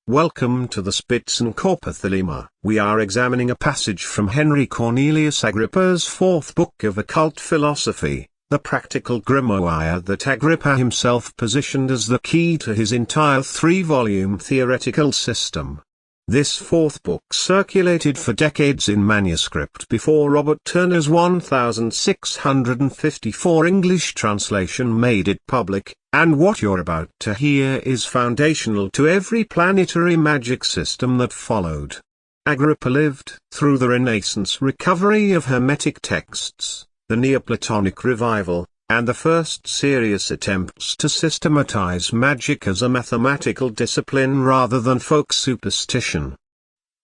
Welcome to the Spitzen-Körper Thelema. We are examining a passage from Henry Cornelius Agrippa's fourth book of occult philosophy, the practical grimoire that Agrippa himself positioned as the key to his entire three-volume theoretical system. This fourth book circulated for decades in manuscript before Robert Turner's 1654 English translation made it public, and what you're about to hear is foundational to every planetary magic system that followed. Agrippa lived through the Renaissance recovery of Hermetic texts, the Neoplatonic revival, and the first serious attempts to systematize magic as a mathematical discipline rather than folk superstition.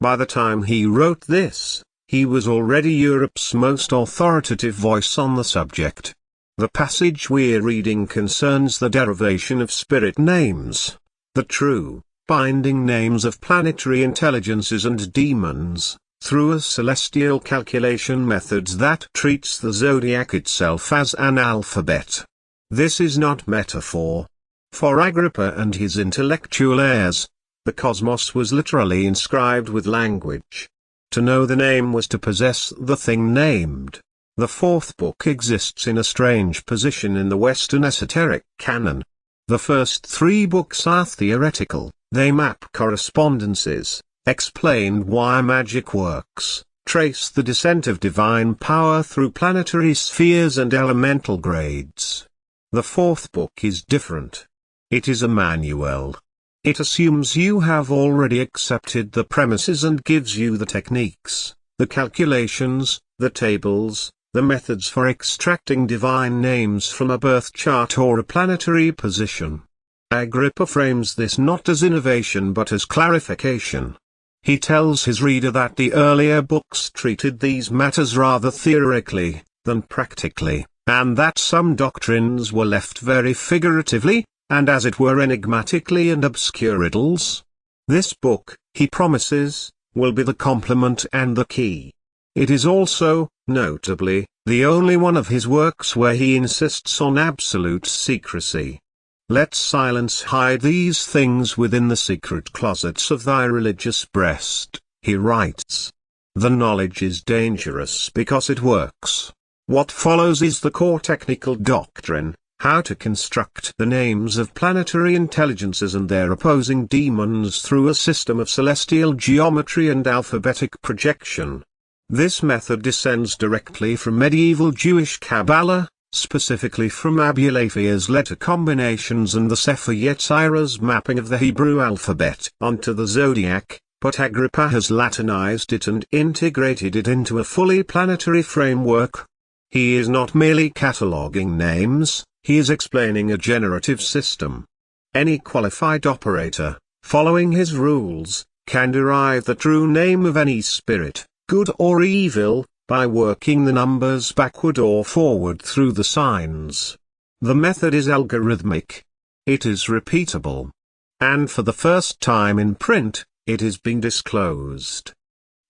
By the time he wrote this, he was already Europe's most authoritative voice on the subject. The passage we're reading concerns the derivation of spirit names, the true, binding names of planetary intelligences and demons, through a celestial calculation method that treats the zodiac itself as an alphabet. This is not metaphor. For Agrippa and his intellectual heirs, the cosmos was literally inscribed with language. To know the name was to possess the thing named. The fourth book exists in a strange position in the Western esoteric canon. The first three books are theoretical, they map correspondences, explain why magic works, trace the descent of divine power through planetary spheres and elemental grades. The fourth book is different. It is a manual. It assumes you have already accepted the premises and gives you the techniques, the calculations, the tables, the methods for extracting divine names from a birth chart or a planetary position. Agrippa frames this not as innovation but as clarification. He tells his reader that the earlier books treated these matters rather theoretically than practically, and that some doctrines were left very figuratively, and as it were enigmatically and obscure riddles. This book, he promises, will be the complement and the key. It is also, notably, the only one of his works where he insists on absolute secrecy. Let silence hide these things within the secret closets of thy religious breast, he writes. The knowledge is dangerous because it works. What follows is the core technical doctrine, how to construct the names of planetary intelligences and their opposing demons through a system of celestial geometry and alphabetic projection. This method descends directly from medieval Jewish Kabbalah, specifically from Abulafia's letter combinations and the Sefer Yetzirah's mapping of the Hebrew alphabet onto the zodiac, but Agrippa has Latinized it and integrated it into a fully planetary framework. He is not merely cataloging names, he is explaining a generative system. Any qualified operator, following his rules, can derive the true name of any spirit, good or evil, by working the numbers backward or forward through the signs. The method is algorithmic. It is repeatable. And for the first time in print, it is being disclosed.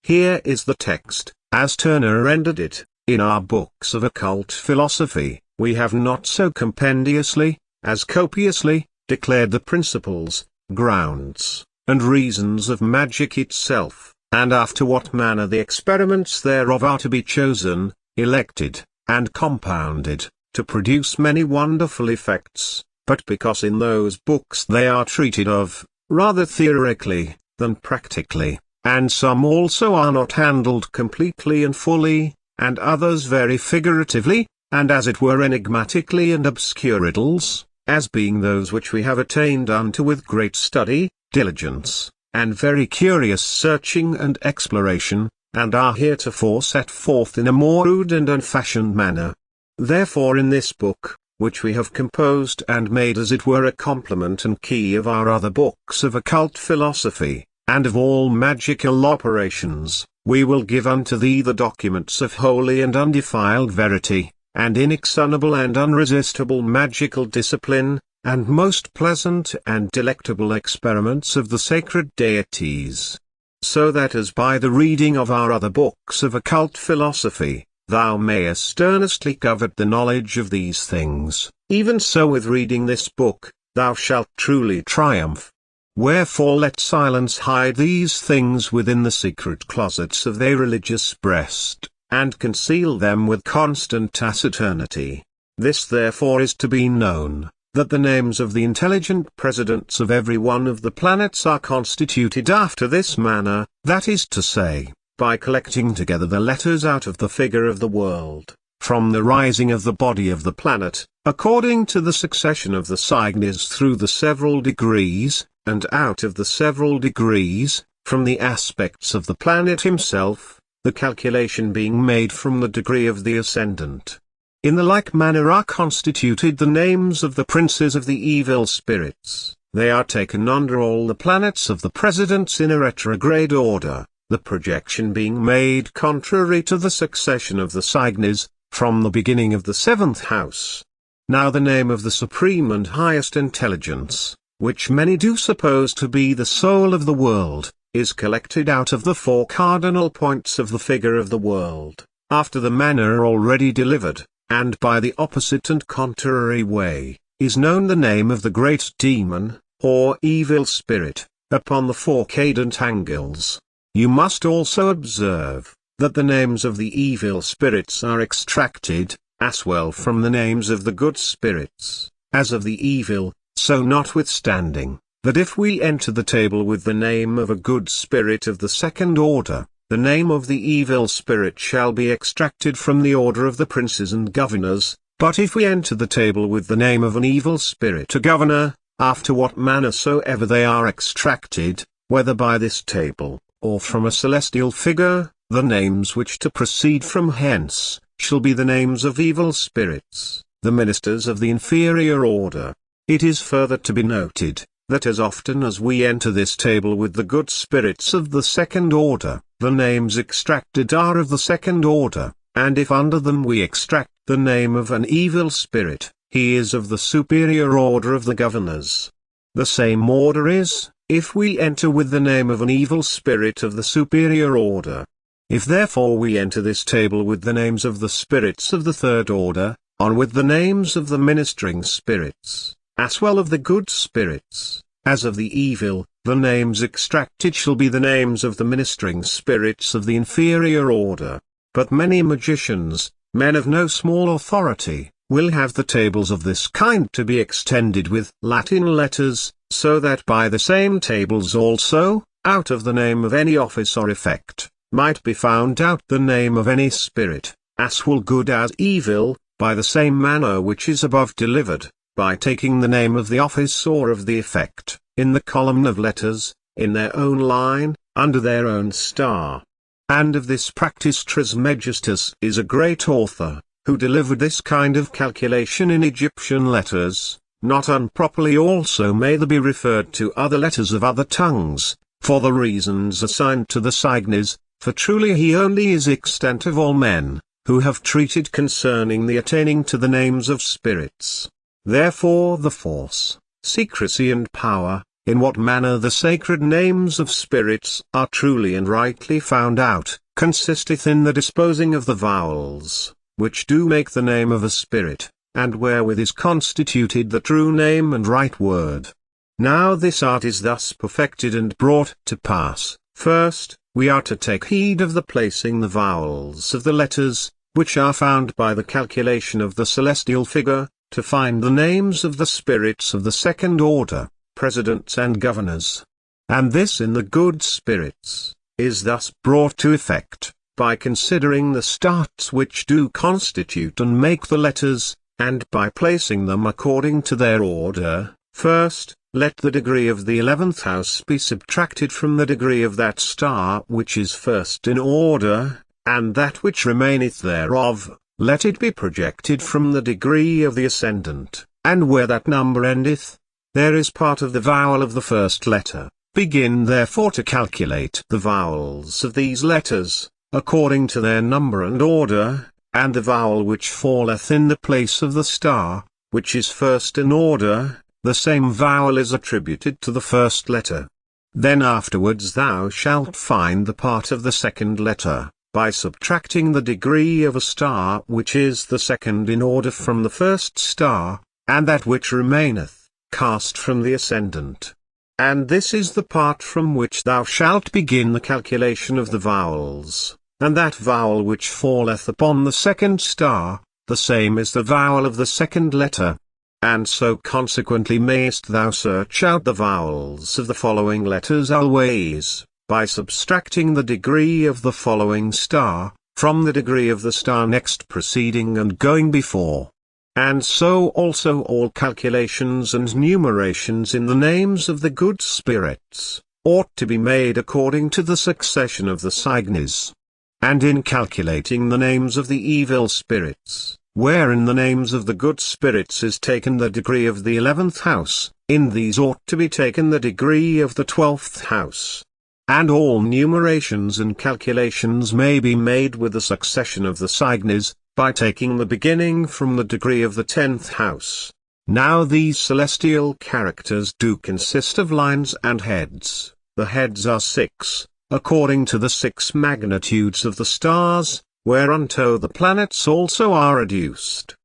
Here is the text, as Turner rendered it. In our books of occult philosophy, we have not so compendiously, as copiously, declared the principles, grounds, and reasons of magic itself, and after what manner the experiments thereof are to be chosen, elected, and compounded, to produce many wonderful effects, but because in those books they are treated of, rather theoretically, than practically, and some also are not handled completely and fully, and others very figuratively, and as it were enigmatically and obscure riddles, as being those which we have attained unto with great study, diligence, and very curious searching and exploration, and are heretofore set forth in a more rude and unfashioned manner. Therefore in this book, which we have composed and made as it were a complement and key of our other books of occult philosophy, and of all magical operations, we will give unto thee the documents of holy and undefiled verity, and inexpugnable and unresistible magical discipline, and most pleasant and delectable experiments of the sacred deities. So that as by the reading of our other books of occult philosophy, thou mayest earnestly covet the knowledge of these things, even so with reading this book, thou shalt truly triumph. Wherefore let silence hide these things within the secret closets of their religious breast, and conceal them with constant taciturnity. This therefore is to be known, that the names of the intelligent presidents of every one of the planets are constituted after this manner, that is to say, by collecting together the letters out of the figure of the world, from the rising of the body of the planet, according to the succession of the signs through the several degrees, and out of the several degrees, from the aspects of the planet himself, the calculation being made from the degree of the ascendant. In the like manner are constituted the names of the princes of the evil spirits. They are taken under all the planets of the presidents in a retrograde order, the projection being made contrary to the succession of the signs, from the beginning of the seventh house. Now the name of the supreme and highest intelligence, which many do suppose to be the soul of the world, is collected out of the four cardinal points of the figure of the world, after the manner already delivered, and by the opposite and contrary way, is known the name of the great demon, or evil spirit, upon the four cadent angles. You must also observe, that the names of the evil spirits are extracted, as well from the names of the good spirits, as of the evil, so notwithstanding, that if we enter the table with the name of a good spirit of the second order, the name of the evil spirit shall be extracted from the order of the princes and governors, but if we enter the table with the name of an evil spirit a governor, after what manner soever they are extracted, whether by this table, or from a celestial figure, the names which to proceed from hence, shall be the names of evil spirits, the ministers of the inferior order. It is further to be noted, that as often as we enter this table with the good spirits of the second order, the names extracted are of the second order, and if under them we extract the name of an evil spirit, he is of the superior order of the governors. The same order is, if we enter with the name of an evil spirit of the superior order. If therefore we enter this table with the names of the spirits of the third order, on with the names of the ministering spirits, as well of the good spirits, as of the evil, the names extracted shall be the names of the ministering spirits of the inferior order. But many magicians, men of no small authority, will have the tables of this kind to be extended with Latin letters, so that by the same tables also, out of the name of any office or effect, might be found out the name of any spirit, as well good as evil, by the same manner which is above delivered, by taking the name of the office or of the effect, in the column of letters, in their own line, under their own star. And of this practice Trismegistus is a great author, who delivered this kind of calculation in Egyptian letters. Not improperly also may there be referred to other letters of other tongues, for the reasons assigned to the signes, for truly he only is extant of all men, who have treated concerning the attaining to the names of spirits. Therefore the force, secrecy and power, in what manner the sacred names of spirits are truly and rightly found out, consisteth in the disposing of the vowels, which do make the name of a spirit, and wherewith is constituted the true name and right word. Now this art is thus perfected and brought to pass. First, we are to take heed of the placing the vowels of the letters, which are found by the calculation of the celestial figure, to find the names of the spirits of the second order, presidents and governors. And this in the good spirits, is thus brought to effect, by considering the starts which do constitute and make the letters, and by placing them according to their order. First, let the degree of the 11th house be subtracted from the degree of that star which is first in order, and that which remaineth thereof, let it be projected from the degree of the ascendant, and where that number endeth, there is part of the vowel of the first letter. Begin therefore to calculate the vowels of these letters, according to their number and order, and the vowel which falleth in the place of the star, which is first in order, the same vowel is attributed to the first letter. Then afterwards thou shalt find the part of the second letter, by subtracting the degree of a star which is the second in order from the first star, and that which remaineth, cast from the ascendant. And this is the part from which thou shalt begin the calculation of the vowels, and that vowel which falleth upon the second star, the same is the vowel of the second letter. And so consequently mayest thou search out the vowels of the following letters always, by subtracting the degree of the following star, from the degree of the star next preceding and going before. And so also all calculations and numerations in the names of the good spirits, ought to be made according to the succession of the signs. And in calculating the names of the evil spirits, wherein the names of the good spirits is taken the degree of the 11th house, in these ought to be taken the degree of the 12th house. And all numerations and calculations may be made with the succession of the signs, by taking the beginning from the degree of the 10th house. Now these celestial characters do consist of lines and heads. The heads are 6, according to the 6 magnitudes of the stars, whereunto the planets also are adduced.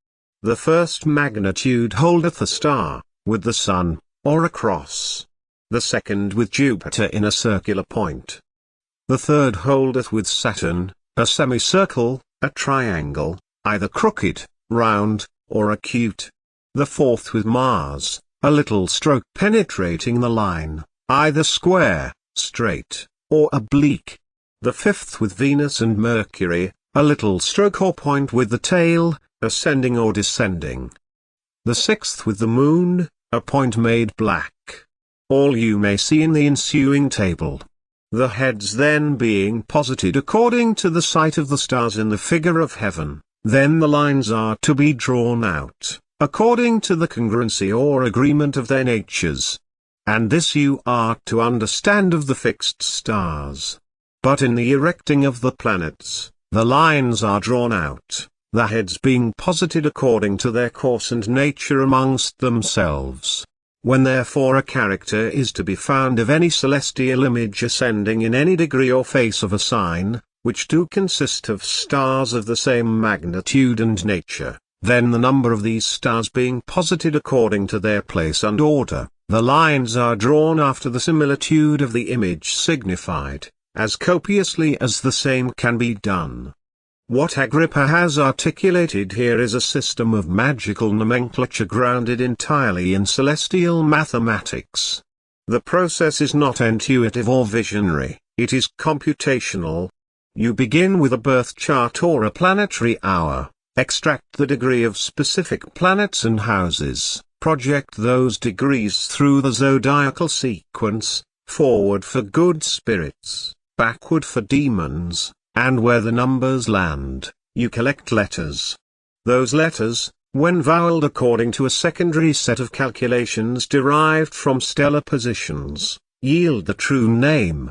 The first magnitude holdeth a star, with the sun, or a cross. The second with Jupiter in a circular point. The third holdeth with Saturn, a semicircle, a triangle, either crooked, round, or acute. The fourth with Mars, a little stroke penetrating the line, either square, straight, or oblique. The fifth with Venus and Mercury, a little stroke or point with the tail, ascending or descending. The sixth with the Moon, a point made black. All you may see in the ensuing table. The heads then being posited according to the sight of the stars in the figure of heaven, then the lines are to be drawn out, according to the congruency or agreement of their natures. And this you are to understand of the fixed stars. But in the erecting of the planets, the lines are drawn out, the heads being posited according to their course and nature amongst themselves. When therefore a character is to be found of any celestial image ascending in any degree or face of a sign, which do consist of stars of the same magnitude and nature, then the number of these stars being posited according to their place and order, the lines are drawn after the similitude of the image signified, as copiously as the same can be done. What Agrippa has articulated here is a system of magical nomenclature grounded entirely in celestial mathematics. The process is not intuitive or visionary, it is computational. You begin with a birth chart or a planetary hour, extract the degree of specific planets and houses, project those degrees through the zodiacal sequence, forward for good spirits, backward for demons, and where the numbers land, you collect letters. Those letters, when voweled according to a secondary set of calculations derived from stellar positions, yield the true name.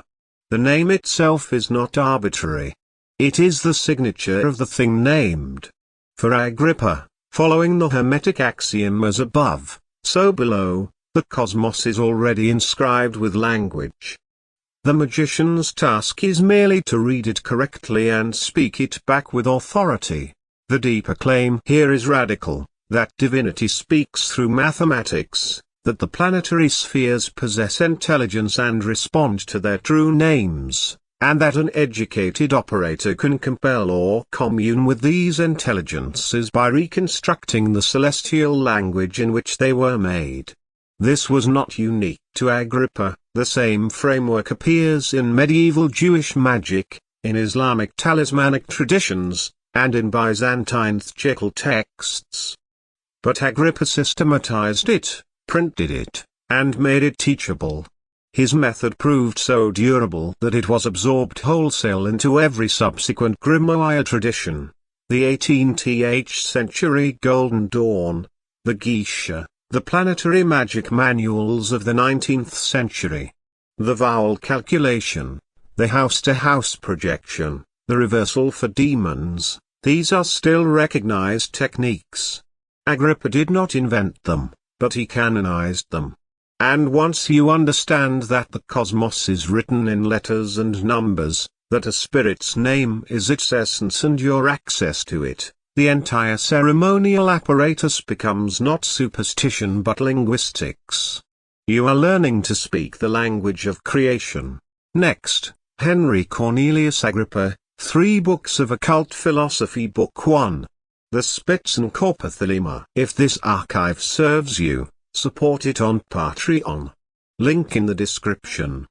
The name itself is not arbitrary. It is the signature of the thing named. For Agrippa, following the Hermetic axiom as above, so below, the cosmos is already inscribed with language. The magician's task is merely to read it correctly and speak it back with authority. The deeper claim here is radical, that divinity speaks through mathematics, that the planetary spheres possess intelligence and respond to their true names, and that an educated operator can compel or commune with these intelligences by reconstructing the celestial language in which they were made. This was not unique to Agrippa, the same framework appears in medieval Jewish magic, in Islamic talismanic traditions, and in Byzantine theatrical texts. But Agrippa systematized it, printed it, and made it teachable. His method proved so durable that it was absorbed wholesale into every subsequent grimoire tradition. The 18th century Golden Dawn, the Geisha, the planetary magic manuals of the 19th century, the vowel calculation, the house-to-house projection, the reversal for demons, these are still recognized techniques. Agrippa did not invent them, but he canonized them. And once you understand that the cosmos is written in letters and numbers, that a spirit's name is its essence and your access to it, the entire ceremonial apparatus becomes not superstition but linguistics. You are learning to speak the language of creation. Next, Henry Cornelius Agrippa, 3 Books of Occult Philosophy. Book 1. The Spitzen-Körper Thelema. If this archive serves you, support it on Patreon. Link in the description.